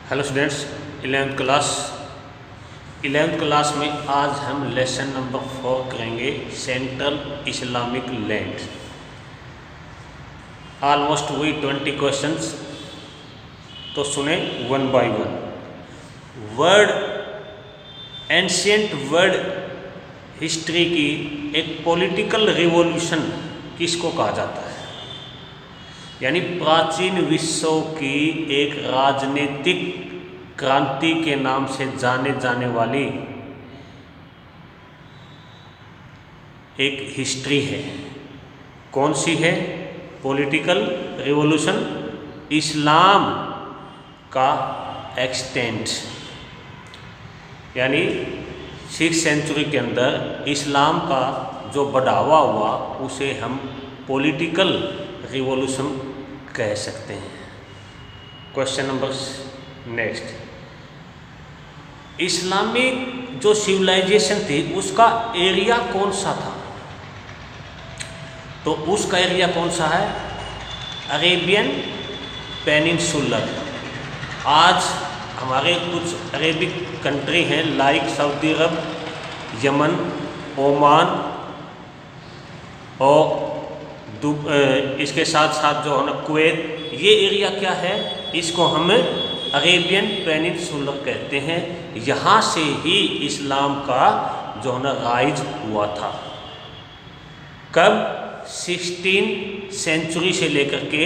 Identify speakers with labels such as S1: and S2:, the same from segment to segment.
S1: Hello students, 11th class में आज हम लेसन नंबर 4 करेंगे सेंट्रल इस्लामिक लैंड। ऑलमोस्ट वही 20 क्वेश्चंस, तो सुने one by one. World ancient world history की एक पॉलिटिकल रिवॉल्यूशन किसको कहा जाता है? यानी प्राचीन विश्व की एक राजनीतिक क्रांति के नाम से जाने जाने वाली एक हिस्ट्री है। कौन सी है? पॉलिटिकल रिवॉल्यूशन, इस्लाम का एक्सटेंट, यानी 6th सेंचुरी के अंदर इस्लाम का जो बढ़ावा हुआ उसे हम पॉलिटिकल रिवॉल्यूशन कह सकते हैं। क्वेश्चन नंबर नेक्स्ट, इस्लामिक जो सिविलाइजेशन थी उसका एरिया कौन सा था? तो उसका एरिया कौन सा है? Arabian peninsular. आज हमारे कुछ अरेबिक कंट्री हैं लाइक सऊदी अरब, यमन, ओमान और इसके साथ साथ जो है ना कुवैत, ये एरिया क्या है? इसको हम अरेबियन पेनिनसुलर कहते हैं। यहाँ से ही इस्लाम का जो है ना राइज हुआ था। कब? 16th सेंचुरी से लेकर के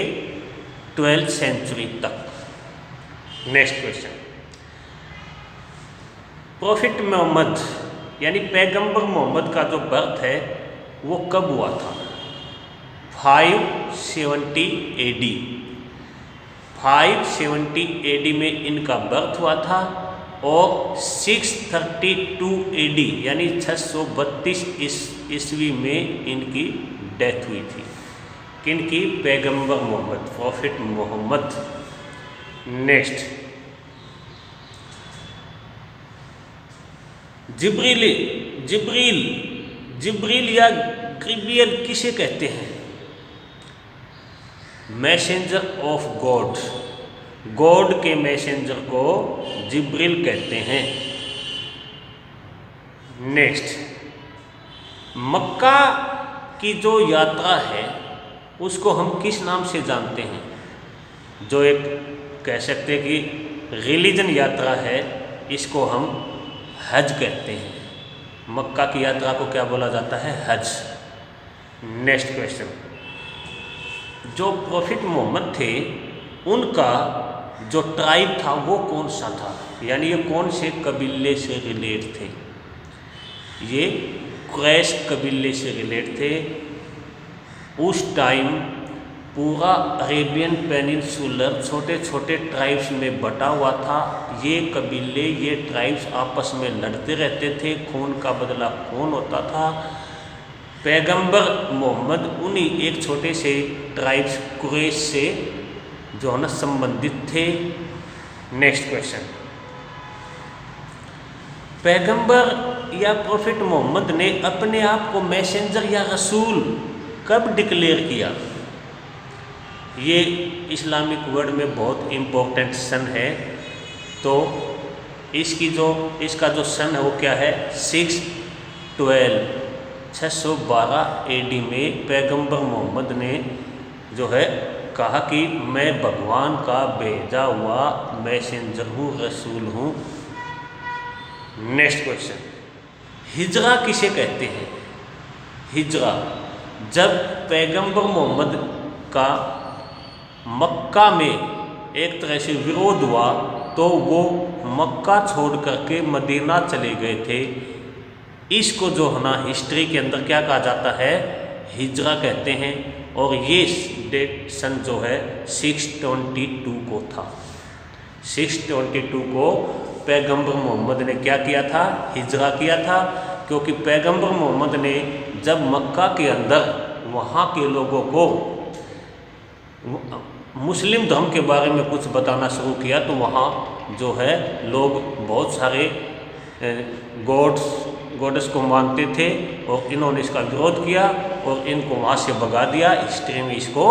S1: 12th सेंचुरी तक। नेक्स्ट क्वेश्चन, प्रॉफिट मोहम्मद यानी पैगंबर मोहम्मद का जो बर्थ है वो कब हुआ था? 570 AD। 570 AD में इनका बर्थ हुआ था और 632 AD यानी 632 ईस्वी में इनकी डेथ हुई थी। किनकी? पैगंबर मोहम्मद, प्रॉफिट मोहम्मद। नेक्स्ट, जिब्रील या गब्रिएल किसे कहते हैं? मैसेंजर ऑफ गॉड, गॉड के मैसेंजर को जिब्रील कहते हैं। नेक्स्ट, मक्का की जो यात्रा है उसको हम किस नाम से जानते हैं? जो एक कह सकते हैं कि रिलीजन यात्रा है, इसको हम हज कहते हैं। मक्का की यात्रा को क्या बोला जाता है? हज। नेक्स्ट क्वेश्चन, जो प्रॉफिट मोहम्मद थे उनका जो ट्राइब था वो कौन सा था? यानी ये कौन से कबीले से रिलेट थे? ये कुरैश कबीले से रिलेट थे। उस टाइम पूरा अरेबियन पेनिनसुलर छोटे छोटे ट्राइब्स में बटा हुआ था। ये कबीले, ये ट्राइब्स आपस में लड़ते रहते थे, खून का बदला खून होता था। पैगंबर मोहम्मद उन्हीं एक छोटे से ट्राइब्स कुरैश से जो है ना संबंधित थे। नेक्स्ट क्वेश्चन, पैगंबर या प्रॉफिट मोहम्मद ने अपने आप को मैसेंजर या रसूल कब डिक्लेयर किया? ये इस्लामिक वर्ल्ड में बहुत इम्पोर्टेंट सन है। तो इसका जो सन है वो क्या है? 612 AD में पैगंबर मोहम्मद ने जो है कहा कि मैं भगवान का भेजा हुआ मैसेंजर हूँ, रसूल हूँ। नेक्स्ट क्वेश्चन, हिजरा किसे कहते हैं? हिजरा, जब पैगंबर मोहम्मद का मक्का में एक तरह से विरोध हुआ तो वो मक्का छोड़ करके मदीना चले गए थे। इसको जो है ना हिस्ट्री के अंदर क्या कहा जाता है? हिजरा कहते हैं। और ये डेट सन जो है 622 को था। 622 को पैगंबर मोहम्मद ने क्या किया था? हिजरा किया था। क्योंकि पैगंबर मोहम्मद ने जब मक्का के अंदर वहाँ के लोगों को मुस्लिम धर्म के बारे में कुछ बताना शुरू किया तो वहाँ जो है लोग बहुत सारे गॉड्स को मानते थे और इन्होंने इसका विरोध किया और इनको वहाँ से भगा दिया। हिस्ट्री में इसको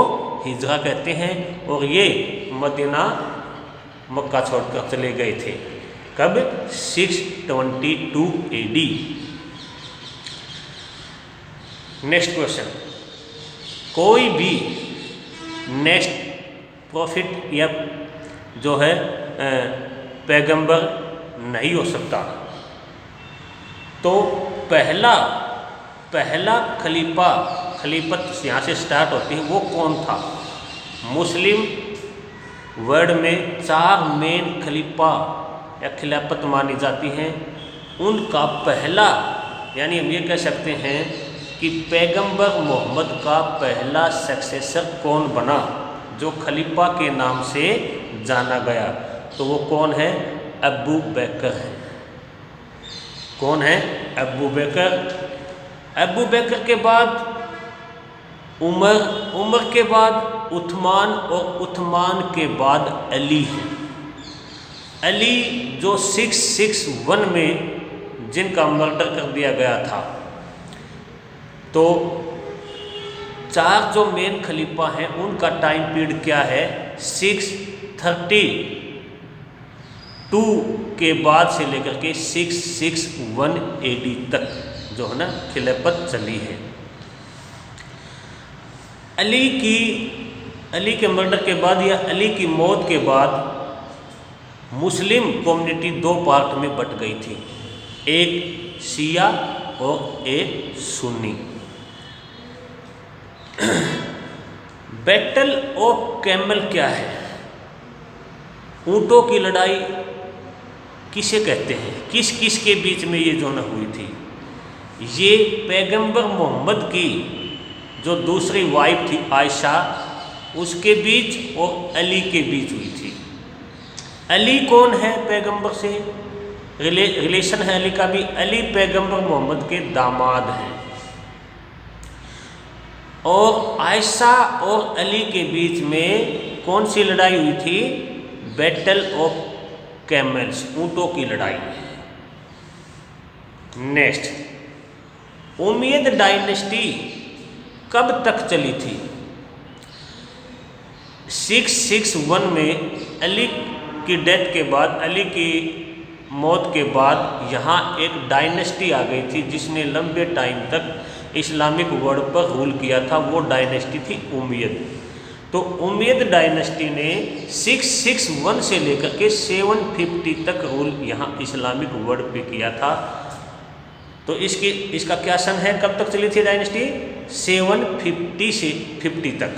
S1: हिजरा कहते हैं। और ये मदीना मक्का छोड़कर चले गए थे। कब? 622 AD। नेक्स्ट क्वेश्चन, कोई भी नेक्स्ट प्रॉफिट या जो है पैगंबर नहीं हो सकता। तो पहला खलीफत यहाँ से स्टार्ट होती है, वो कौन था? मुस्लिम वर्ल्ड में 4 मेन खलीफा या खिलाफत मानी जाती हैं। उनका पहला, यानी हम ये कह सकते हैं कि पैगंबर मोहम्मद का पहला सक्सेसर कौन बना जो खलीफा के नाम से जाना गया, तो वो कौन है? अबू बकर है। कौन है? अबू बकर। अबू बकर के बाद उमर के बाद उस्मान और उस्मान के बाद अली है। अली जो 661 में जिनका मर्डर कर दिया गया था। तो 4 जो मेन खलीफा हैं उनका टाइम पीरियड क्या है? 632 के बाद से लेकर के 661 AD तक जो है ना खिलाफत चली है। अली के मर्डर के बाद या अली की मौत के बाद मुस्लिम कम्युनिटी 2 पार्ट में बट गई थी, एक शिया और एक सुन्नी। बैटल ऑफ कैमल क्या है? ऊंटों की लड़ाई किसे कहते हैं? किस किस के बीच में ये जो न हुई थी? ये पैगंबर मोहम्मद की जो दूसरी वाइफ थी आयशा, उसके बीच और अली के बीच हुई थी। अली कौन है? पैगंबर से रिलेशन है अली का भी। अली पैगंबर मोहम्मद के दामाद हैं। और आयशा और अली के बीच में कौन सी लड़ाई हुई थी? बैटल ऑफ कैमल्स, ऊंटों की लड़ाई। नेक्स्ट, उमैयद डायनेस्टी कब तक चली थी? 661 में अली की डेथ के बाद, अली की मौत के बाद यहाँ एक डायनेस्टी आ गई थी जिसने लंबे टाइम तक इस्लामिक वर्ल्ड पर रूल किया था। वो डायनेस्टी थी उमैयद। तो उमैयद डायनेस्टी ने 661 से लेकर के 750 तक रूल यहाँ इस्लामिक वर्ल्ड पे किया था। तो इसका क्या सन है? कब तक चली थी डायनेस्टी? 750 से 50 तक।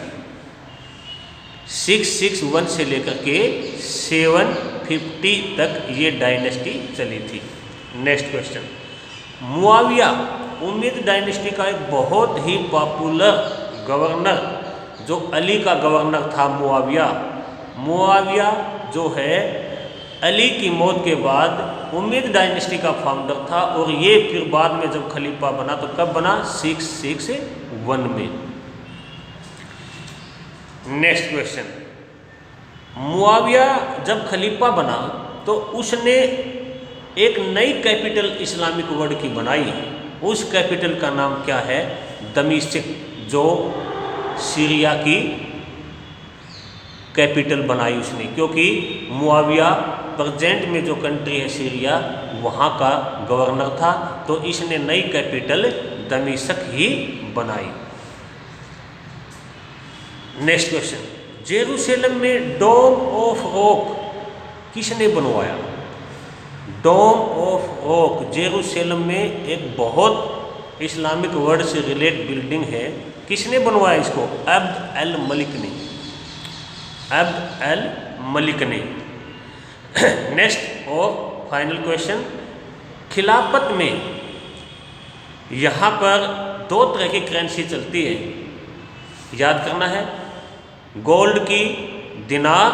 S1: 661 से लेकर के 750 तक ये डायनेस्टी चली थी। Next question, Muawiya Umayyad dynasty का एक बहुत ही पॉपुलर गवर्नर जो अली का गवर्नर था मुआविया जो है अली की मौत के बाद उमैयद डायनेस्टी का फाउंडर था। और ये फिर बाद में जब खलीफा बना तो कब बना? 661 में। नेक्स्ट क्वेश्चन, मुआविया जब खलीफा बना तो उसने एक नई कैपिटल इस्लामिक वर्ल्ड की बनाई। उस कैपिटल का नाम क्या है? दमिश्क, जो सीरिया की कैपिटल बनाई उसने, क्योंकि मुआविया प्रेजेंट में जो कंट्री है सीरिया, वहाँ का गवर्नर था। तो इसने नई कैपिटल दमिश्क ही बनाई। नेक्स्ट क्वेश्चन, जेरूसलम में डोम ऑफ रॉक किसने बनवाया? डोम ऑफ रॉक जेरूसलम में एक बहुत इस्लामिक वर्ल्ड से रिलेटेड बिल्डिंग है। किसने बनवाया इसको? अब्द अल मलिक ने। नेक्स्ट और फाइनल क्वेश्चन, खिलाफत में यहाँ पर 2 तरह की करेंसी चलती है, याद करना है। गोल्ड की दिनार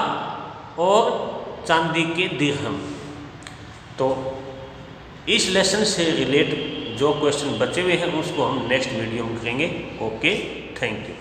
S1: और चांदी के दिरहम। तो इस लेसन से रिलेट जो क्वेश्चन बचे हुए हैं उसको हम नेक्स्ट वीडियो में करेंगे। Okay, thank you.